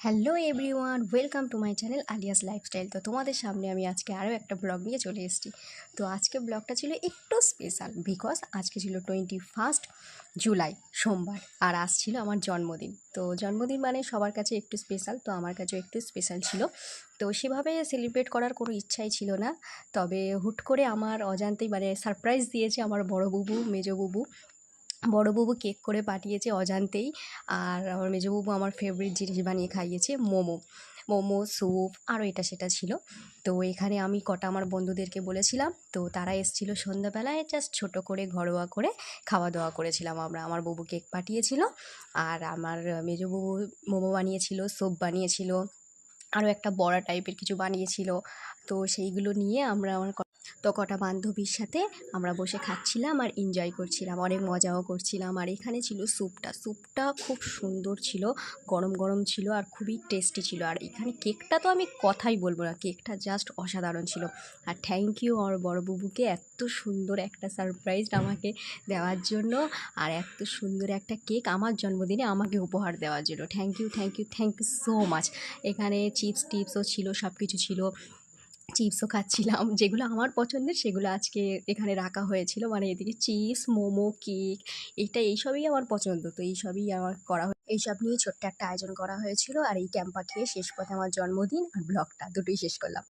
Hello everyone, welcome to my channel alias lifestyle. তো তোমাদের সামনে আমি আজকে আরও একটা ব্লগ নিয়ে চলে এসেছি। তো আজকে ব্লগটা ছিল একটু স্পেশাল, বিকজ আজকে ছিল 21 জুলাই, সোমবার, আর আজ ছিল আমার জন্মদিন। তো জন্মদিন মানে সবার কাছে একটু স্পেশাল, তো আমার কাছেও একটু স্পেশাল ছিল। তো সেভাবে সেলিব্রেট করার কোনো ইচ্ছাই ছিল না, তবে হুট করে আমার অজান্তেই মানে সারপ্রাইজ দিয়েছে আমার বড় বুবু, মেজো বুবু। বড়বাবু কেক করে পাঠিয়েছে অজান্তেই। আর আমার মেজবাবু আমার ফেভারিট জিনিস বানিয়ে খাইয়েছে, মোমো। মোমো, স্যুপ, আরও এটা সেটা ছিল। তো এখানে আমি কটা আমার বন্ধুদেরকে বলেছিলাম, তো তারা এসেছিলো সন্ধ্যাবেলায়, জাস্ট ছোট করে ঘরোয়া করে খাওয়া দাওয়া করেছিলাম আমরা। আমার বাবু কেক পাঠিয়েছিল, আর আমার মেজবাবু মোমো বানিয়েছিল, স্যুপ বানিয়েছিল, আরও একটা বড়া টাইপের কিছু বানিয়েছিল। তো সেইগুলো নিয়ে আমার তো কটা বান্ধবীর সাথে আমরা বসে খাচ্ছিলাম আর এনজয় করছিলাম, অনেক মজাও করছিলাম। আর এখানে ছিল স্যুপটা খুব সুন্দর ছিল, গরম গরম ছিল আর খুবই টেস্টি ছিল। আর এখানে কেকটা তো আমি কথাই বলবো না, কেকটা জাস্ট অসাধারণ ছিল। আর থ্যাংক ইউ আমার বড় বুবুকে এত সুন্দর একটা সারপ্রাইজ আমাকে দেওয়ার জন্য, আর এত সুন্দর একটা কেক আমার জন্মদিনে আমাকে উপহার দেওয়ার জন্য। Thank you, thank you, thank you so much. এখানে চিপস টিপসও ছিল, সব কিছু ছিল। চিপসও খাচ্ছিলাম, যেগুলো আমার পছন্দের সেগুলো আজকে এখানে রাখা হয়েছিল। মানে এদিকে চিপস, মোমো, কেক, এইসবই আমার পছন্দ। তো এইসবই আমার করা এইসব নিয়ে ছোট্ট একটা আয়োজন করা হয়েছিল। আর এই ক্যাম্পা খেয়ে শেষ পথে আমার জন্মদিন আর ব্লগটা দুটোই শেষ করলাম।